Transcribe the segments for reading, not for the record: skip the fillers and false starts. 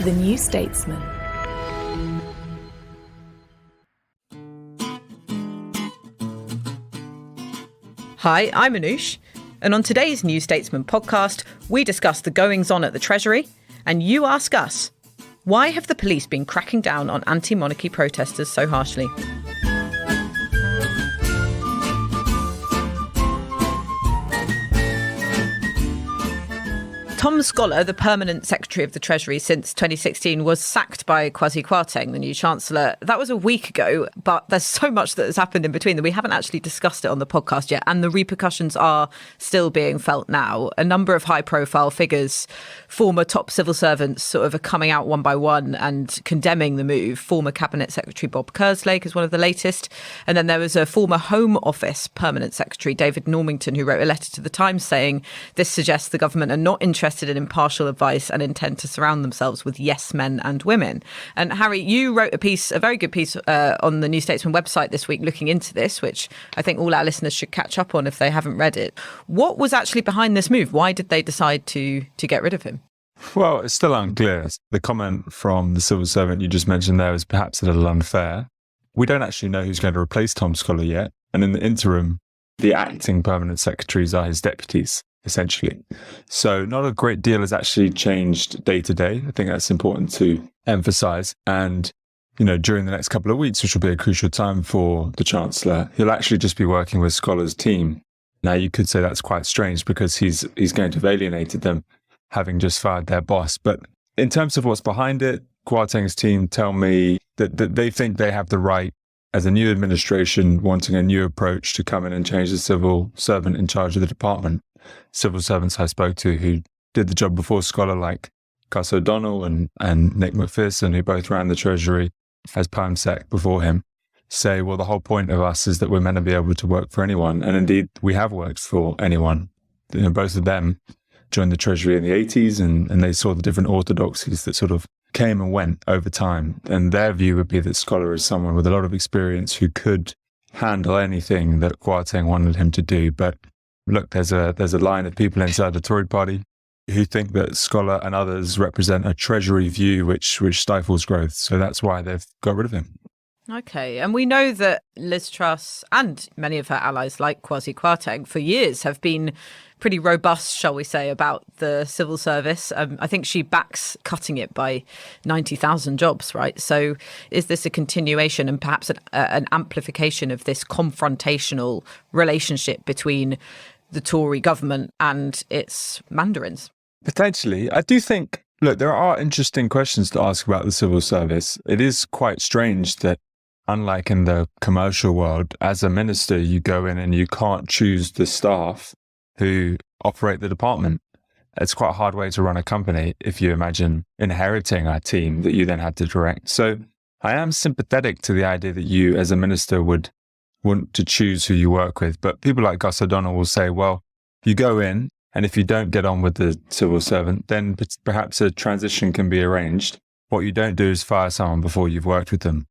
The New Statesman. Hi, I'm Anoosh, and on today's New Statesman podcast, we discuss the goings-on at the Treasury, and you ask us, why have the police been cracking down on anti-monarchy protesters so harshly? Tom Scholar, the permanent Secretary of the Treasury since 2016, was sacked by Kwasi Kwarteng, the new Chancellor. That was a week ago, but there's so much that has happened in between that we haven't actually discussed it on the podcast yet, and the repercussions are still being felt now. A number of high-profile figures, former top civil servants, sort of are coming out one by one and condemning the move. Former Cabinet Secretary Bob Kerslake is one of the latest. And then there was a former Home Office permanent secretary, David Normington, who wrote a letter to the Times saying this suggests the government are not interested in impartial advice and intend to surround themselves with yes men and women. And Harry, you wrote a very good piece on the New Statesman website this week looking into this, which I think all our listeners should catch up on if they haven't read it. What was actually behind this move? Why did they decide to get rid of him? Well, it's still unclear. The comment from the civil servant you just mentioned there is perhaps a little unfair. We don't actually know who's going to replace Tom Scholar yet. And in the interim, the acting permanent secretaries are his deputies, essentially. So not a great deal has actually changed day to day. I think that's important to emphasize. And, during the next couple of weeks, which will be a crucial time for the Chancellor, he'll actually just be working with Scholar's team. Now, you could say that's quite strange because he's going to have alienated them, having just fired their boss. But in terms of what's behind it, Kwarteng's team tell me that they think they have the right, as a new administration wanting a new approach, to come in and change the civil servant in charge of the department. Civil servants I spoke to who did the job before Scholar, like Gus O'Donnell and Nick McPherson, who both ran the Treasury as Prime Sec before him, say, well, the whole point of us is that we're meant to be able to work for anyone. And indeed, we have worked for anyone. Both of them joined the Treasury in the 80s and they saw the different orthodoxies that sort of came and went over time. And their view would be that Scholar is someone with a lot of experience who could handle anything that Kwarteng wanted him to do. But look, there's a line of people inside the Tory party who think that Scholar and others represent a Treasury view which stifles growth. So that's why they've got rid of him. Okay. And we know that Liz Truss and many of her allies like Kwasi Kwarteng for years have been pretty robust, shall we say, about the civil service. I think she backs cutting it by 90,000 jobs, right? So is this a continuation and perhaps an amplification of this confrontational relationship between the Tory government and its mandarins? Potentially. I do think, look, there are interesting questions to ask about the civil service. It is quite strange that, unlike in the commercial world, as a minister, you go in and you can't choose the staff who operate the department. It's quite a hard way to run a company if you imagine inheriting a team that you then had to direct. So I am sympathetic to the idea that you, as a minister, would want to choose who you work with. But people like Gus O'Donnell will say, well, you go in, and if you don't get on with the civil servant, then perhaps a transition can be arranged. What you don't do is fire someone before you've worked with them.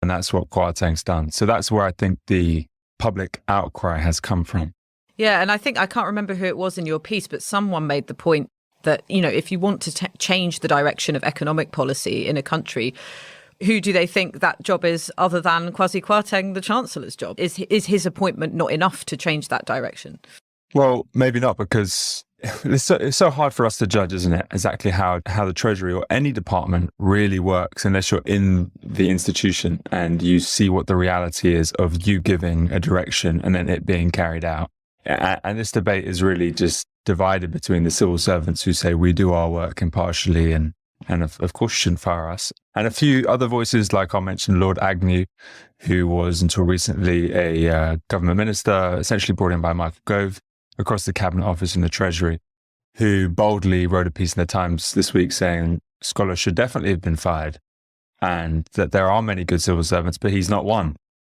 And that's what Kwarteng's done. So that's where I think the public outcry has come from. Yeah, and I think, I can't remember who it was in your piece, but someone made the point that, if you want to change the direction of economic policy in a country, who do they think that job is other than Kwasi Kwarteng, the Chancellor's job? Is his appointment not enough to change that direction? Well, maybe not, because it's so hard for us to judge, isn't it, exactly how the Treasury or any department really works unless you're in the institution and you see what the reality is of you giving a direction and then it being carried out. And this debate is really just divided between the civil servants who say we do our work impartially and of course you shouldn't fire us. And a few other voices, like I'll mention Lord Agnew, who was until recently a government minister, essentially brought in by Michael Gove, across the Cabinet Office and the Treasury, who boldly wrote a piece in the Times this week saying Scholar should definitely have been fired and that there are many good civil servants, but he's not one,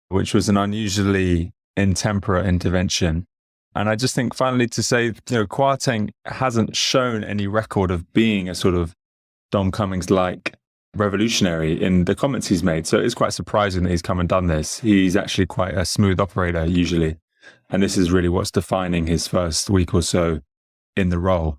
which was an unusually intemperate intervention. And I just think finally to say, Kwarteng hasn't shown any record of being a sort of Dom Cummings-like revolutionary in the comments he's made. So it's quite surprising that he's come and done this. He's actually quite a smooth operator usually. And this is really what's defining his first week or so in the role.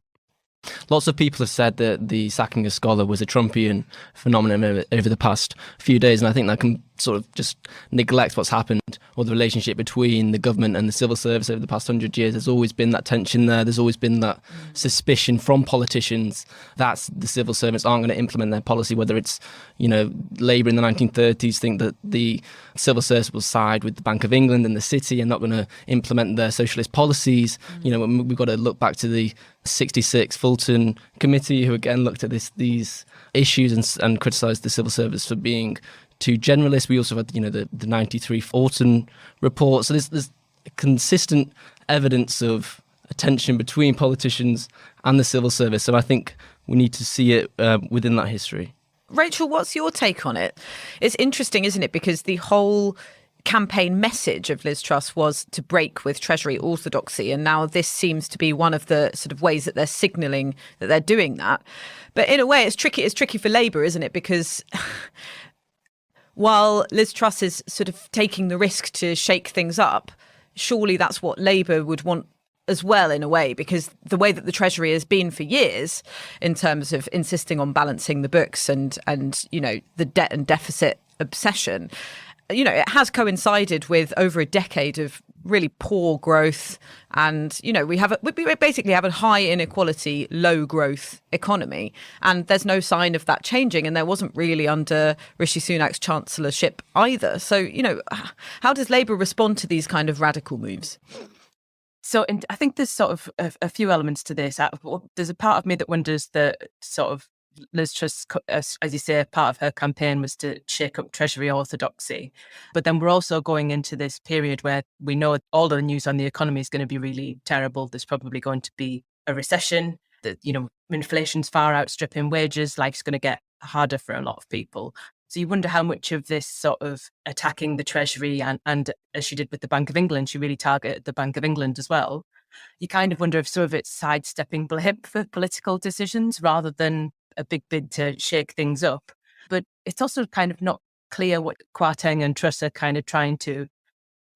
Lots of people have said that the sacking of Scholar was a Trumpian phenomenon over the past few days, and I think that can sort of just neglect what's happened, or the relationship between the government and the civil service over the past 100 years. There's always been that tension there. There's always been that suspicion from politicians that the civil servants aren't going to implement their policy, whether it's, Labour in the 1930s think that the civil service will side with the Bank of England and the city and not going to implement their socialist policies. We've got to look back to the 66 Fulton Committee, who again looked at these issues and criticised the civil service for being too generalist. We also had, the 93 Orton report. So there's consistent evidence of a tension between politicians and the civil service. So I think we need to see it within that history. Rachel, what's your take on it? It's interesting, isn't it? Because the whole campaign message of Liz Truss was to break with Treasury orthodoxy. And now this seems to be one of the sort of ways that they're signalling that they're doing that. But in a way, it's tricky for Labour, isn't it? Because while Liz Truss is sort of taking the risk to shake things up, surely that's what Labour would want as well, in a way, because the way that the Treasury has been for years in terms of insisting on balancing the books and the debt and deficit obsession, it has coincided with over a decade of really poor growth. And, we basically have a high inequality, low growth economy. And there's no sign of that changing. And there wasn't really under Rishi Sunak's chancellorship either. So, how does Labour respond to these kind of radical moves? So I think there's sort of a few elements to this. There's a part of me that wonders that sort of Liz Truss, as you say, part of her campaign was to shake up Treasury orthodoxy. But then we're also going into this period where we know all the news on the economy is going to be really terrible. There's probably going to be a recession. That inflation's far outstripping wages. Life's going to get harder for a lot of people. So you wonder how much of this sort of attacking the Treasury and as she did with the Bank of England, she really targeted the Bank of England as well. You kind of wonder if some of it's sidestepping blame for political decisions rather than a big bid to shake things up. But it's also kind of not clear what Kwarteng and Truss are kind of trying to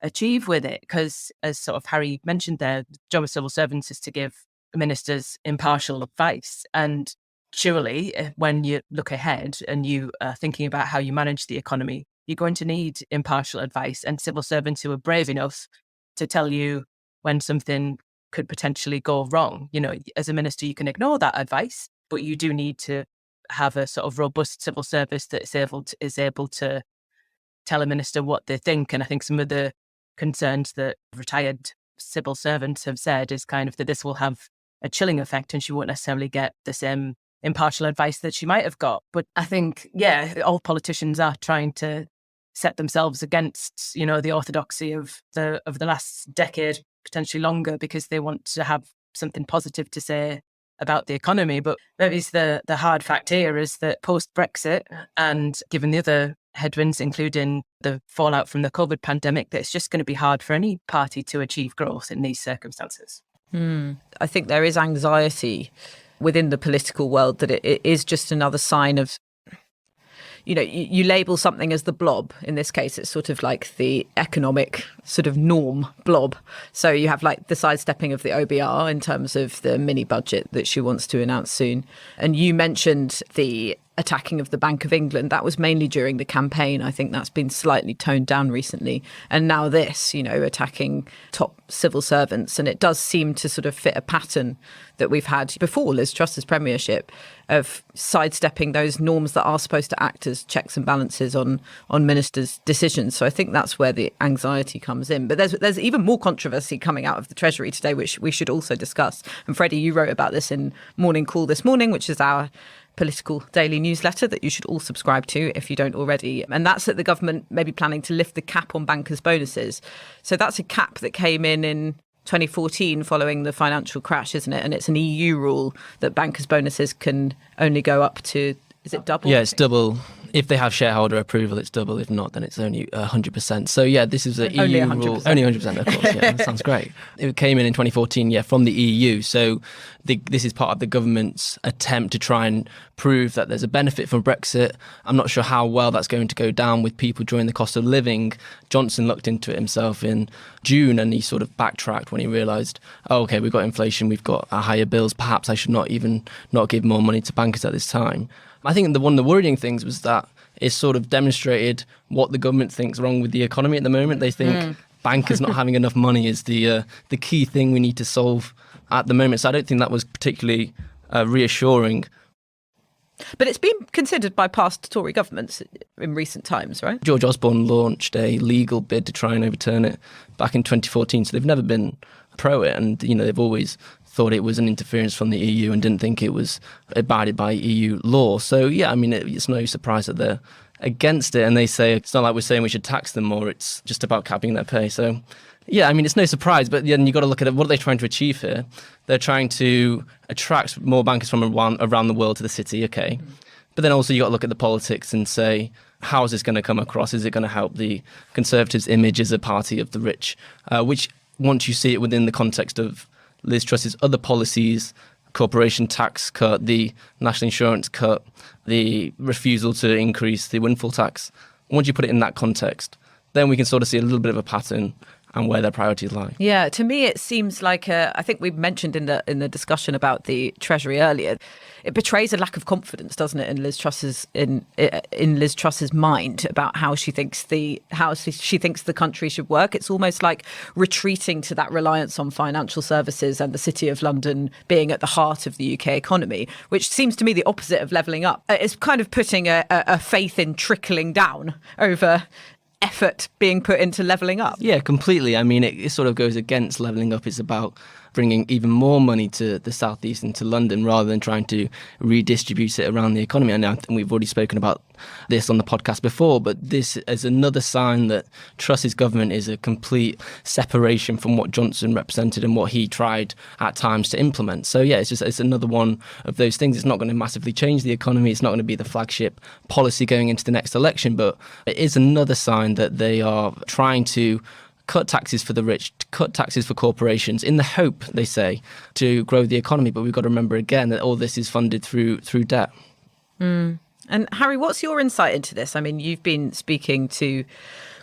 achieve with it, because as sort of Harry mentioned there, the job of civil servants is to give ministers impartial advice. And surely when you look ahead and you are thinking about how you manage the economy, you're going to need impartial advice and civil servants who are brave enough to tell you when something could potentially go wrong. As a minister, you can ignore that advice, but you do need to have a sort of robust civil service that is able to tell a minister what they think. And I think some of the concerns that retired civil servants have said is kind of that this will have a chilling effect and she won't necessarily get the same impartial advice that she might have got. But I think, all politicians are trying to set themselves against, the orthodoxy of the last decade, potentially longer, because they want to have something positive to say about the economy. But maybe the hard fact here is that post-Brexit, and given the other headwinds, including the fallout from the COVID pandemic, that it's just going to be hard for any party to achieve growth in these circumstances. I think there is anxiety within the political world that it is just another sign of, you label something as the blob. In this case, it's sort of like the economic sort of norm blob. So you have like the sidestepping of the OBR in terms of the mini budget that she wants to announce soon. And you mentioned the attacking of the Bank of England. That was mainly during the campaign. I think that's been slightly toned down recently. And now this, attacking top civil servants. And it does seem to sort of fit a pattern that we've had before Liz Truss's premiership of sidestepping those norms that are supposed to act as checks and balances on ministers' decisions. So I think that's where the anxiety comes in. But there's even more controversy coming out of the Treasury today, which we should also discuss. And Freddie, you wrote about this in Morning Call this morning, which is our political daily newsletter that you should all subscribe to if you don't already. And that's that the government may be planning to lift the cap on bankers' bonuses. So that's a cap that came in 2014 following the financial crash, isn't it? And it's an EU rule that bankers' bonuses can only go up to, is it double? Yeah, it's double If they have shareholder approval, it's double. If not, then it's only 100%. So yeah, this is an Only EU 100%. rule. Only 100%, of course. Yeah, that sounds great. It came in 2014, yeah, from the EU. So this is part of the government's attempt to try and prove that there's a benefit from Brexit. I'm not sure how well that's going to go down with people during the cost of living. Johnson looked into it himself in June, and he sort of backtracked when he realised, oh, okay, we've got inflation, we've got higher bills. Perhaps I should not give more money to bankers at this time. I think one of the worrying things was that it sort of demonstrated what the government thinks wrong with the economy at the moment. They think bankers not having enough money is the key thing we need to solve at the moment. So I don't think that was particularly reassuring. But it's been considered by past Tory governments in recent times, right? George Osborne launched a legal bid to try and overturn it back in 2014. So they've never been pro it, and they've always thought it was an interference from the EU and didn't think it was abided by EU law. So yeah, I mean, it's no surprise that they're against it, and they say it's not like we're saying we should tax them more, it's just about capping their pay. So yeah, I mean, it's no surprise, but then you've got to look at it. What are they trying to achieve here? They're trying to attract more bankers from around the world to the city, okay. But then also you've got to look at the politics and say, how is this going to come across? Is it going to help the Conservatives' image as a party of the rich? Which, once you see it within the context of Liz Truss's other policies, corporation tax cut, the national insurance cut, the refusal to increase the windfall tax, once you put it in that context, then we can sort of see a little bit of a pattern and where their priorities lie. Yeah, to me it seems like I think we mentioned in the discussion about the Treasury earlier, it betrays a lack of confidence, doesn't it, in Liz Truss's in Liz Truss's mind about how she thinks the country should work. It's almost like retreating to that reliance on financial services and the City of London being at the heart of the UK economy, which seems to me the opposite of levelling up. It's kind of putting a faith in trickling down over effort being put into levelling up. Yeah, completely. I mean, it sort of goes against levelling up. It's about bringing even more money to the southeast and to London rather than trying to redistribute it around the economy. And we've already spoken about this on the podcast before, but this is another sign that Truss's government is a complete separation from what Johnson represented and what he tried at times to implement. So yeah, it's another one of those things. It's not going to massively change the economy. It's not going to be the flagship policy going into the next election, but it is another sign that they are trying to cut taxes for the rich, cut taxes for corporations in the hope, they say, to grow the economy. But we've got to remember again that all this is funded through debt. And Harry, what's your insight into this? I mean, you've been speaking to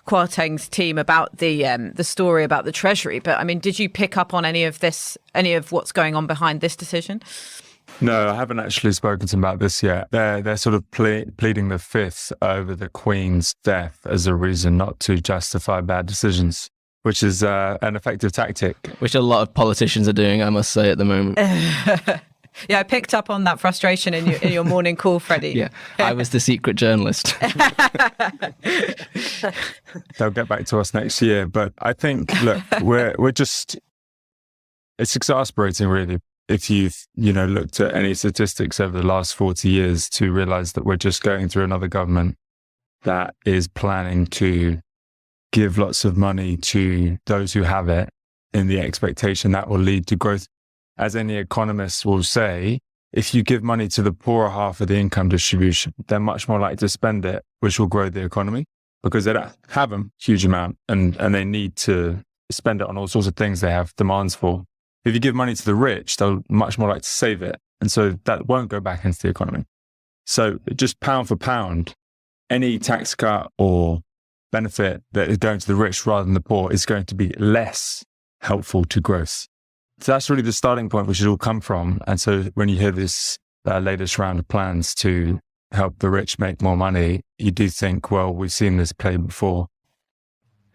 Kwarteng's team about the story about the Treasury, but I mean, did you pick up on any of what's going on behind this decision? No, I haven't actually spoken to them about this yet. They're sort of pleading the fifth over the Queen's death as a reason not to justify bad decisions, which is an effective tactic. Which a lot of politicians are doing, I must say, at the moment. Yeah, I picked up on that frustration in your morning call, Freddie. Yeah, I was the secret journalist. They'll get back to us next year. But I think, look, we're just, it's exasperating, really, if you've, looked at any statistics over the last 40 years to realize that we're just going through another government that is planning to give lots of money to those who have it in the expectation that will lead to growth. As any economists will say, if you give money to the poorer half of the income distribution, they're much more likely to spend it, which will grow the economy because they don't have a huge amount and they need to spend it on all sorts of things they have demands for. If you give money to the rich, they'll much more like to save it. And so that won't go back into the economy. So just pound for pound, any tax cut or benefit that is going to the rich rather than the poor is going to be less helpful to growth. So that's really the starting point we should all come from. And so when you hear this latest round of plans to help the rich make more money, you do think, well, we've seen this play before.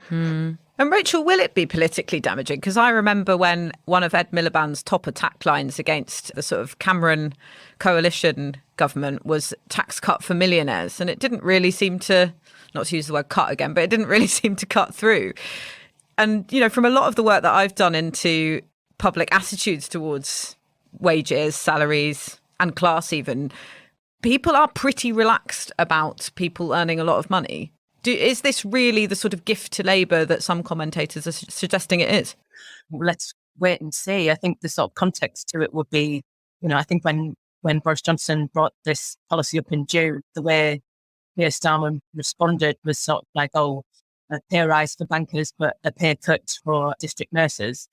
And Rachel, will it be politically damaging? Because I remember when one of Ed Miliband's top attack lines against the sort of Cameron coalition government was tax cut for millionaires. And it didn't really seem to, not to use the word cut again, but it didn't really seem to cut through. And, from a lot of the work that I've done into public attitudes towards wages, salaries and class even, people are pretty relaxed about people earning a lot of money. Is this really the sort of gift to Labour that some commentators are suggesting it is? Let's wait and see. I think the sort of context to it would be, I think when Boris Johnson brought this policy up in June, the way, Keir Starmer responded was sort of like, oh, a pay rise for bankers, but a pay cut for district nurses.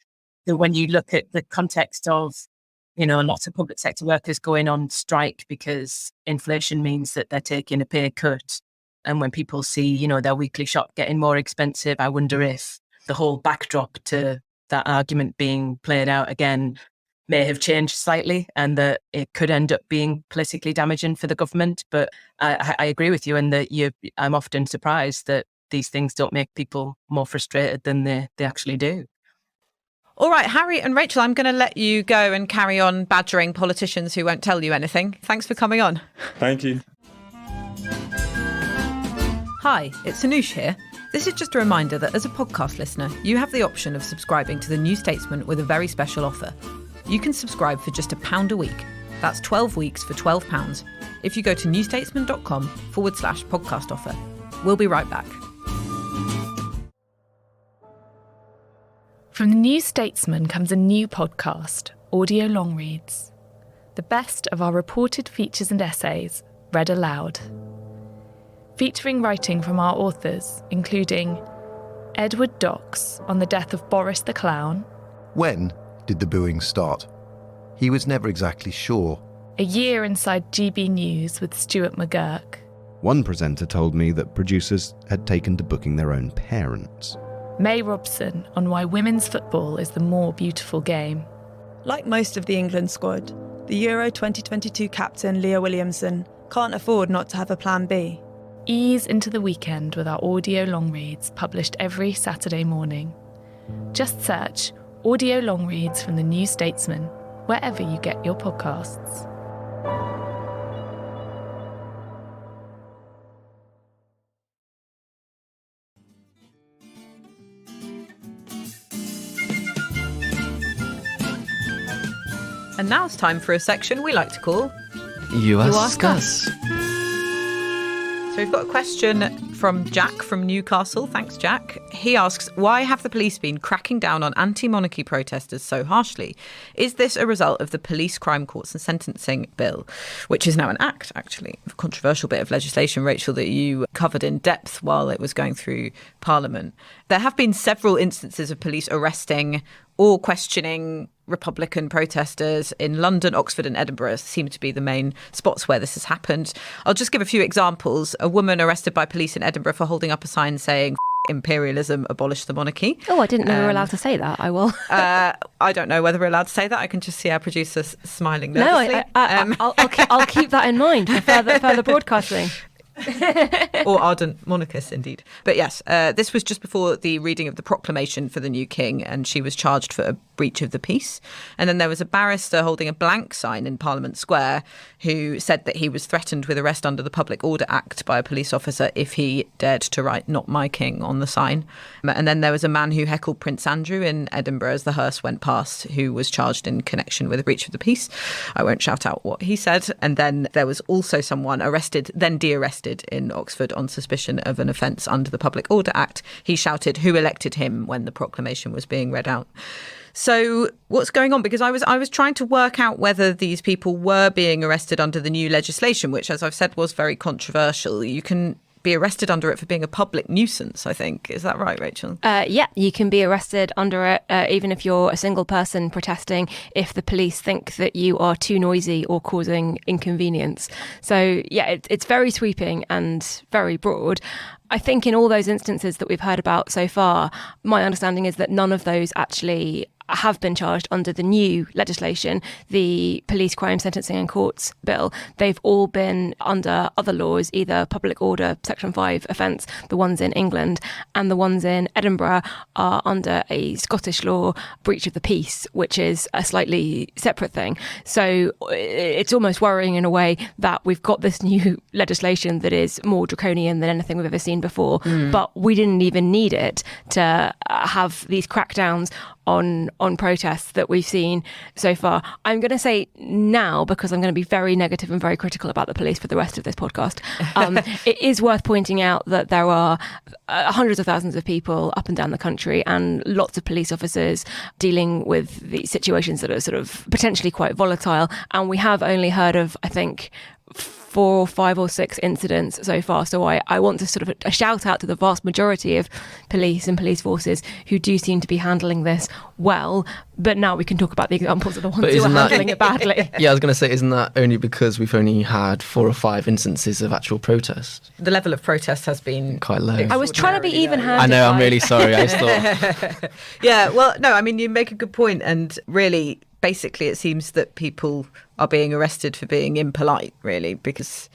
So when you look at the context of, lots of public sector workers going on strike because inflation means that they're taking a pay cut. And when people see, their weekly shop getting more expensive, I wonder if the whole backdrop to that argument being played out again may have changed slightly, and that it could end up being politically damaging for the government. But I agree with you, and that I'm often surprised that these things don't make people more frustrated than they actually do. All right, Harry and Rachel, I'm going to let you go and carry on badgering politicians who won't tell you anything. Thanks for coming on. Thank you. Hi, it's Anoosh here. This is just a reminder that as a podcast listener, you have the option of subscribing to the New Statesman with a very special offer. You can subscribe for just £1 a week. That's 12 weeks for £12 if you go to newstatesman.com/podcast offer. We'll be right back. From the New Statesman comes a new podcast, Audio Long Reads. The best of our reported features and essays, read aloud. Featuring writing from our authors, including Edward Docks on the death of Boris the Clown. When did the booing start? He was never exactly sure. A Year Inside GB News with Stuart McGurk. One presenter told me that producers had taken to booking their own parents. May Robson on why women's football is the more beautiful game. Like most of the England squad, the Euro 2022 captain Leah Williamson can't afford not to have a plan B. Ease into the weekend with our audio long reads published every Saturday morning. Just search Audio Long Reads from the New Statesman wherever you get your podcasts. And now it's time for a section we like to call You Ask Us. So we've got a question from Jack from Newcastle. Thanks, Jack. He asks, why have the police been cracking down on anti-monarchy protesters so harshly? Is this a result of the Police Crime Courts and Sentencing Bill, which is now an act, actually? A controversial bit of legislation, Rachel, that you covered in depth while it was going through Parliament. There have been several instances of police arresting or questioning Republican protesters in London, Oxford and Edinburgh seem to be the main spots where this has happened. I'll just give a few examples. A woman arrested by police in Edinburgh for holding up a sign saying imperialism, abolish the monarchy. Oh, I didn't know we were allowed to say that. I will. I don't know whether we're allowed to say that. I can just see our producer smiling nervously. No, I'll keep that in mind for further broadcasting. Or ardent monarchists, indeed. But yes, this was just before the reading of the proclamation for the new king, and she was charged for a breach of the peace. And then there was a barrister holding a blank sign in Parliament Square who said that he was threatened with arrest under the Public Order Act by a police officer if he dared to write "Not My King" on the sign. And then there was a man who heckled Prince Andrew in Edinburgh as the hearse went past, who was charged in connection with a breach of the peace. I won't shout out what he said. And then there was also someone arrested, then de-arrested in Oxford on suspicion of an offence under the Public Order Act. He shouted, "Who elected him?" when the proclamation was being read out. So what's going on? Because I was trying to work out whether these people were being arrested under the new legislation, which, as I've said, was very controversial. You can be arrested under it for being a public nuisance, I think. Is that right, Rachel? Yeah, you can be arrested under it, even if you're a single person protesting, if the police think that you are too noisy or causing inconvenience. So, yeah, it's very sweeping and very broad. I think in all those instances that we've heard about so far, my understanding is that none of those actually have been charged under the new legislation, the Police Crime Sentencing and Courts Bill. They've all been under other laws, either public order, Section 5 offence, the ones in England, and the ones in Edinburgh are under a Scottish law, breach of the peace, which is a slightly separate thing. So it's almost worrying in a way that we've got this new legislation that is more draconian than anything we've ever seen before, but we didn't even need it to have these crackdowns on protests that we've seen so far. I'm going to say now, because I'm going to be very negative and very critical about the police for the rest of this podcast, it is worth pointing out that there are hundreds of thousands of people up and down the country and lots of police officers dealing with the situations that are sort of potentially quite volatile. And we have only heard of, I think, 4 or 5 or 6 incidents so far. So I want to sort of a shout out to the vast majority of police and police forces who do seem to be handling this well. But now we can talk about the examples of the ones who are handling it badly. Yeah, I was going to say, isn't that only because we've only had 4 or 5 instances of actual protest? The level of protest has been quite low. I was trying to be even-handed. I know, I'm really sorry. I just thought... Yeah, well, no, I mean, you make a good point, and really, basically, it seems that people are being arrested for being impolite, really, because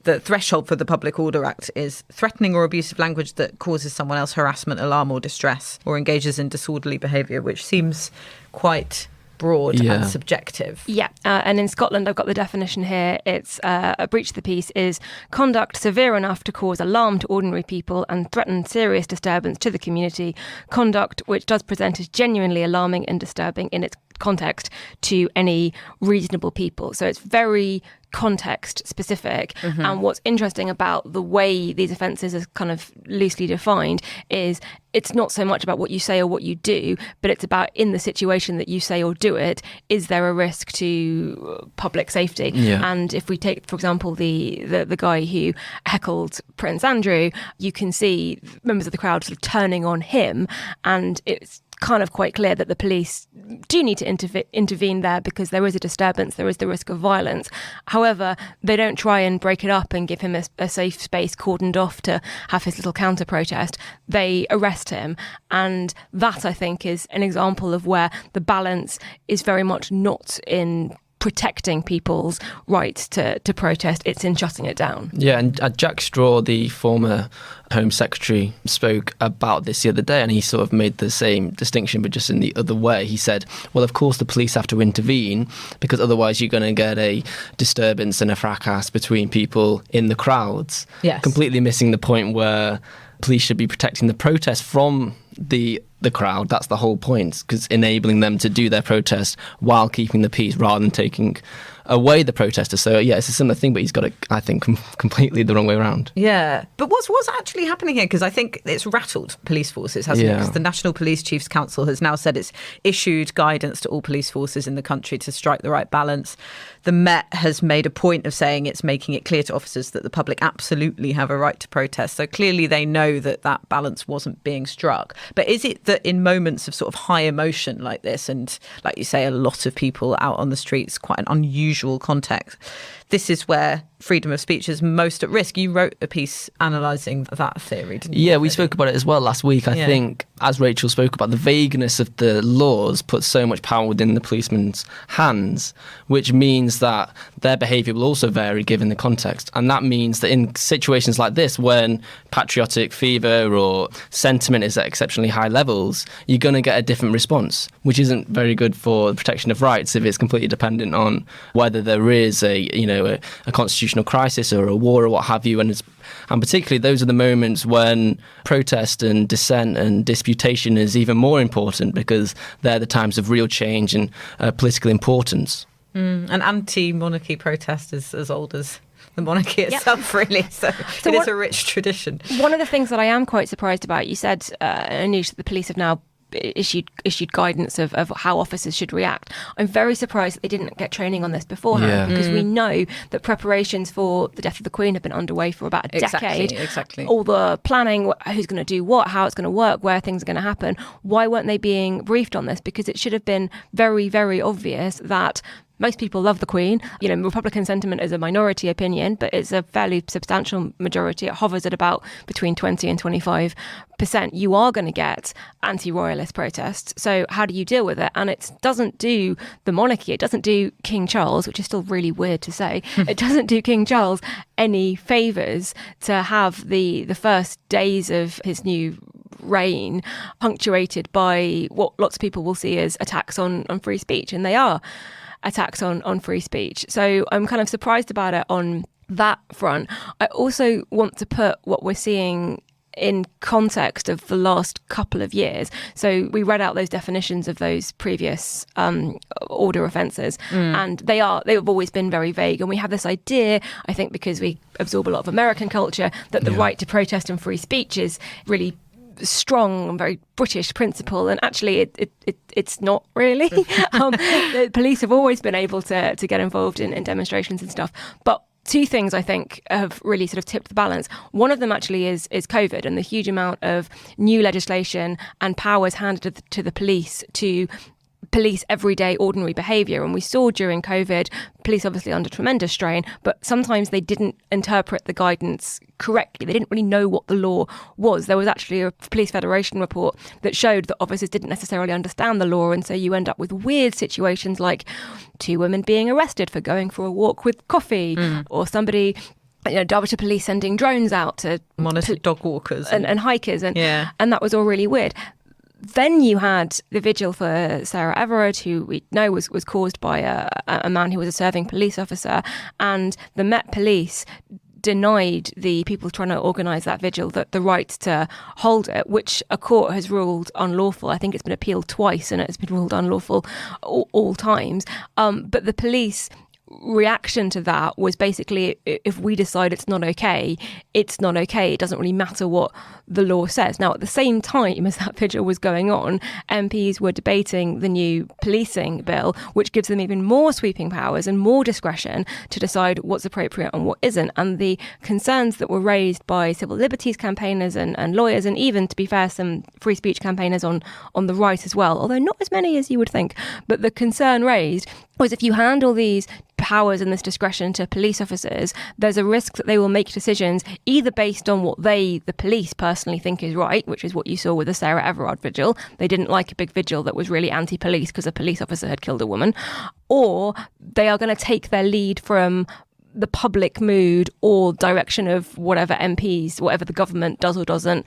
the threshold for the Public Order Act is threatening or abusive language that causes someone else harassment, alarm or distress, or engages in disorderly behaviour, which seems quite broad and subjective. Yeah, and in Scotland, I've got the definition here. It's a breach of the peace is conduct severe enough to cause alarm to ordinary people and threaten serious disturbance to the community. Conduct which does present as genuinely alarming and disturbing in its context to any reasonable people. So it's very context specific. And what's interesting about the way these offences are kind of loosely defined is it's not so much about what you say or what you do, but it's about in the situation that you say or do it, is there a risk to public safety? And if we take, for example, the guy who heckled Prince Andrew, you can see members of the crowd sort of turning on him, and it's kind of quite clear that the police do need to intervene there because there is a disturbance, there is the risk of violence. However, they don't try and break it up and give him a safe space cordoned off to have his little counter-protest. They arrest him, and that, I think, is an example of where the balance is very much not in protecting people's right to protest, it's in shutting it down. Yeah, and Jack Straw, the former Home Secretary, spoke about this the other day, and he sort of made the same distinction, but just in the other way. He said, well, of course the police have to intervene because otherwise you're going to get a disturbance and a fracas between people in the crowds. Yes. Completely missing the point where police should be protecting the protest from the crowd. That's the whole point, because enabling them to do their protest while keeping the peace rather than taking away the protesters. So yeah, it's a similar thing, but he's got it, I think, completely the wrong way around. Yeah, but what's actually happening here? Because I think it's rattled police forces, hasn't it? Because the National Police Chiefs Council has now said it's issued guidance to all police forces in the country to strike the right balance. The Met has made a point of saying it's making it clear to officers that the public absolutely have a right to protest. So clearly they know that that balance wasn't being struck. But is it that in moments of sort of high emotion like this, and like you say, a lot of people out on the streets, quite an unusual context, this is where freedom of speech is most at risk? You wrote a piece analysing that theory, didn't you? Yeah, we spoke about it as well last week. I think, as Rachel spoke about, the vagueness of the laws puts so much power within the policeman's hands, which means that their behaviour will also vary given the context. And that means that in situations like this, when patriotic fever or sentiment is at exceptionally high levels, you're going to get a different response, which isn't very good for the protection of rights if it's completely dependent on whether there is a constitutional crisis or a war or what have you. And particularly those are the moments when protest and dissent and disputation is even more important, because they're the times of real change and political importance. And anti-monarchy protest is as old as the monarchy itself, really. So it is a rich tradition. One of the things that I am quite surprised about, you said, Anoosh, that the police have now issued guidance of how officers should react. I'm very surprised that they didn't get training on this beforehand, because we know that preparations for the death of the Queen have been underway for about a decade. Exactly. All the planning, who's going to do what, how it's going to work, where things are going to happen. Why weren't they being briefed on this? Because it should have been very, very obvious that most people love the Queen. Republican sentiment is a minority opinion, but it's a fairly substantial majority. It hovers at about between 20 and 25%. You are going to get anti-royalist protests. So how do you deal with it? And it doesn't do the monarchy, it doesn't do King Charles, which is still really weird to say. It doesn't do King Charles any favours to have the first days of his new reign punctuated by what lots of people will see as attacks on free speech. And they are attacks on free speech. So I'm kind of surprised about it on that front. I also want to put what we're seeing in context of the last couple of years. So we read out those definitions of those previous order offences, and they've always been very vague. And we have this idea, I think because we absorb a lot of American culture, that the right to protest and free speech is really strong and very British principle, and actually it's not really. The police have always been able to get involved in demonstrations and stuff, but two things I think have really sort of tipped the balance. One of them actually is COVID and the huge amount of new legislation and powers handed to the police to police everyday ordinary behaviour. And we saw during COVID, police obviously under tremendous strain, but sometimes they didn't interpret the guidance correctly. They didn't really know what the law was. There was actually a Police Federation report that showed that officers didn't necessarily understand the law, and so you end up with weird situations like 2 women being arrested for going for a walk with coffee, or somebody, Derbyshire Police sending drones out to monitor dog walkers and hikers, and that was all really weird. Then you had the vigil for Sarah Everard, who we know was caused by a man who was a serving police officer, and the Met Police denied the people trying to organise that vigil the right to hold it, which a court has ruled unlawful. I think it's been appealed twice and it's been ruled unlawful all times. But the police reaction to that was basically, if we decide it's not okay, it's not okay. It doesn't really matter what the law says. Now, at the same time as that vigil was going on, MPs were debating the new policing bill, which gives them even more sweeping powers and more discretion to decide what's appropriate and what isn't. And the concerns that were raised by civil liberties campaigners and lawyers, and even, to be fair, some free speech campaigners on the right as well, although not as many as you would think. But the concern raised was, if you hand all these powers and this discretion to police officers, there's a risk that they will make decisions either based on what they, the police, personally think is right, which is what you saw with the Sarah Everard vigil. They didn't like a big vigil that was really anti-police because a police officer had killed a woman. Or they are going to take their lead from the public mood or direction of whatever MPs, whatever the government does or doesn't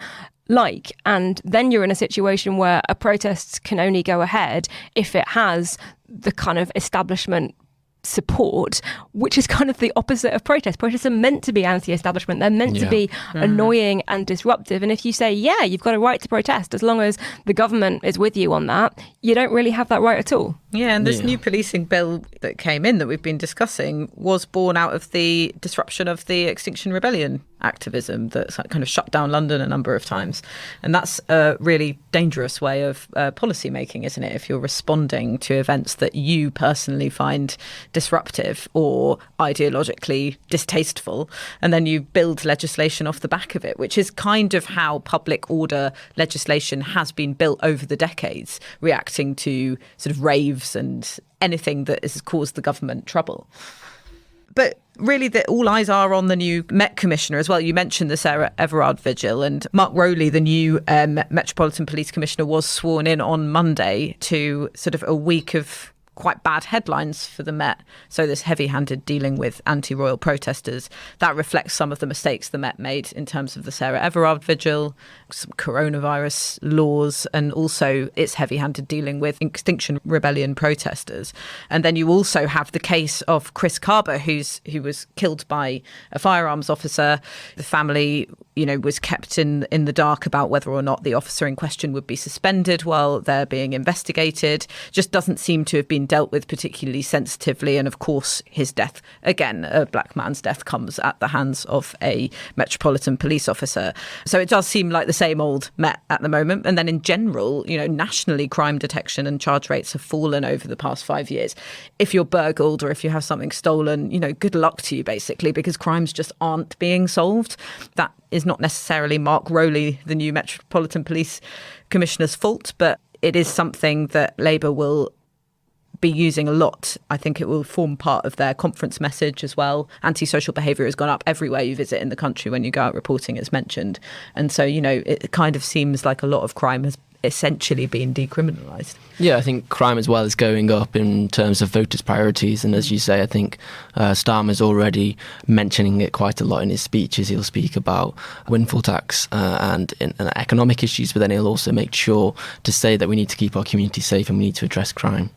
like. And then you're in a situation where a protest can only go ahead if it has the kind of establishment support, which is kind of the opposite of protest. Protests are meant to be anti-establishment. They're meant to be annoying and disruptive. And if you say, yeah, you've got a right to protest, as long as the government is with you on that, you don't really have that right at all. Yeah, and this new policing bill that came in that we've been discussing was born out of the disruption of the Extinction Rebellion activism that kind of shut down London a number of times. And that's a really dangerous way of policy making, isn't it? If you're responding to events that you personally find disruptive or ideologically distasteful, and then you build legislation off the back of it, which is kind of how public order legislation has been built over the decades, reacting to sort of raves and anything that has caused the government trouble. But really, all eyes are on the new Met Commissioner as well. You mentioned the Sarah Everard vigil, and Mark Rowley, the new Metropolitan Police Commissioner, was sworn in on Monday to sort of a week of quite bad headlines for the Met. So this heavy-handed dealing with anti-royal protesters, that reflects some of the mistakes the Met made in terms of the Sarah Everard vigil, some coronavirus laws, and also its heavy-handed dealing with Extinction Rebellion protesters. And then you also have the case of Chris Kaba, who was killed by a firearms officer. The family, was kept in the dark about whether or not the officer in question would be suspended while they're being investigated. Just doesn't seem to have been dealt with particularly sensitively. And of course, his death, again, a black man's death, comes at the hands of a Metropolitan Police officer. So it does seem like the same old Met at the moment. And then in general, nationally, crime detection and charge rates have fallen over the past 5 years. If you're burgled or if you have something stolen, good luck to you, basically, because crimes just aren't being solved. That is not necessarily Mark Rowley, the new Metropolitan Police Commissioner's fault, but it is something that Labour will be using a lot. I think it will form part of their conference message as well. Antisocial behaviour has gone up everywhere you visit in the country when you go out reporting, as mentioned. And so, it kind of seems like a lot of crime has essentially been decriminalised. Yeah, I think crime as well is going up in terms of voters' priorities. And as you say, I think Starmer's already mentioning it quite a lot in his speeches. He'll speak about windfall tax and economic issues, but then he'll also make sure to say that we need to keep our community safe and we need to address crime.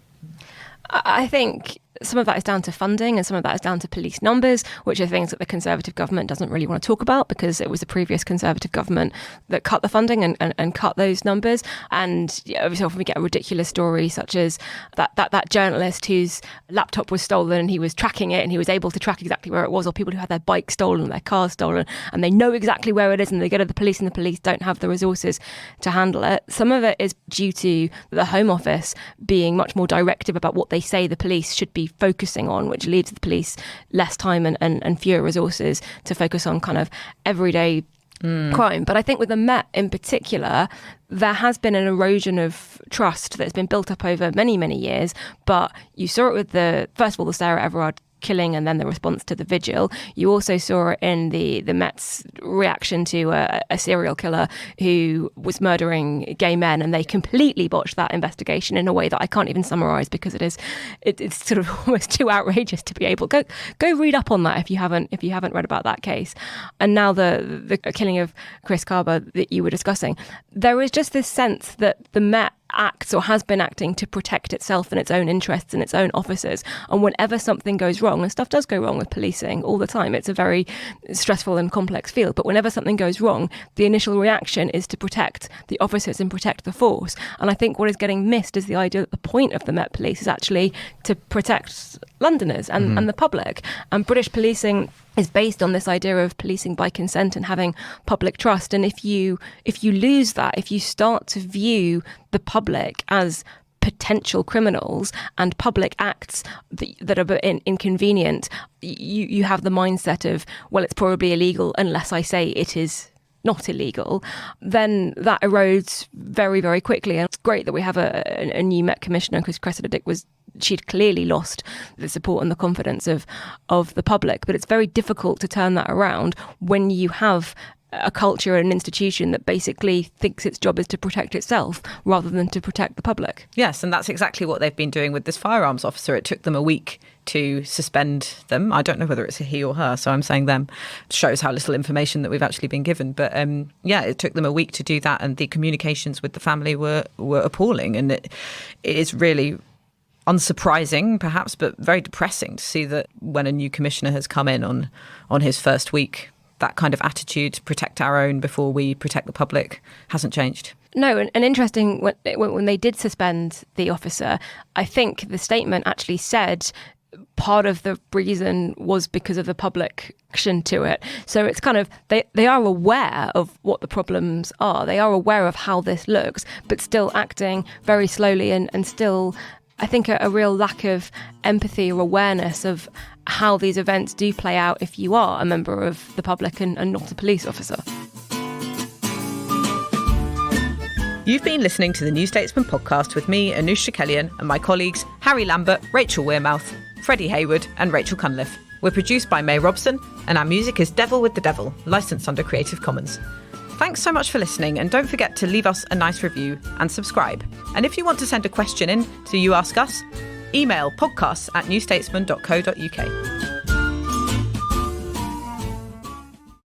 I think some of that is down to funding and some of that is down to police numbers, which are things that the Conservative government doesn't really want to talk about because it was the previous Conservative government that cut the funding and cut those numbers. And every often we get a ridiculous story such as that journalist whose laptop was stolen and he was tracking it and he was able to track exactly where it was, or people who had their bike stolen, their cars stolen, and they know exactly where it is and they go to the police and the police don't have the resources to handle it. Some of it is due to the Home Office being much more directive about what they say the police should be focusing on, which leaves the police less time and fewer resources to focus on kind of everyday crime. But I think with the Met in particular, there has been an erosion of trust that's been built up over many, many years. But you saw it with first of all, the Sarah Everard killing and then the response to the vigil. You also saw it in the Met's reaction to a serial killer who was murdering gay men, and they completely botched that investigation in a way that I can't even summarise because it's sort of almost too outrageous to be able go read up on that if you haven't read about that case. And now the killing of Chris Kaba that you were discussing, there is just this sense that the Met acts or has been acting to protect itself and its own interests and its own officers. And whenever something goes wrong, and stuff does go wrong with policing all the time, it's a very stressful and complex field, but whenever something goes wrong, the initial reaction is to protect the officers and protect the force. And I think what is getting missed is the idea that the point of the Met Police is actually to protect Londoners and the public. And British policing is based on this idea of policing by consent and having public trust. And if you lose that, if you start to view the public as potential criminals and public acts that are inconvenient, you have the mindset of, well, it's probably illegal unless I say it is not illegal, then that erodes very, very quickly. And it's great that we have a new Met Commissioner, because Cressida Dick she'd clearly lost the support and the confidence of the public. But it's very difficult to turn that around when you have a culture and an institution that basically thinks its job is to protect itself rather than to protect the public. Yes, and that's exactly what they've been doing with this firearms officer. It took them a week to suspend them. I don't know whether it's a he or her, so I'm saying them. It shows how little information that we've actually been given. But it took them a week to do that, and the communications with the family were appalling. And it is really unsurprising, perhaps, but very depressing to see that when a new commissioner has come in on his first week, that kind of attitude to protect our own before we protect the public hasn't changed. No, and interesting, when they did suspend the officer, I think the statement actually said part of the reason was because of the public action to it. So it's kind of, they are aware of what the problems are. They are aware of how this looks, but still acting very slowly and still, I think, a real lack of empathy or awareness of how these events do play out if you are a member of the public and not a police officer. You've been listening to the New Statesman podcast with me, Anoosh Chakelian, and my colleagues Harry Lambert, Rachel Wearmouth, Freddie Hayward and Rachel Cunliffe. We're produced by May Robson, and our music is Devil with the Devil, licensed under Creative Commons. Thanks so much for listening, and don't forget to leave us a nice review and subscribe. And if you want to send a question in to You Ask Us, email podcasts@newstatesman.co.uk.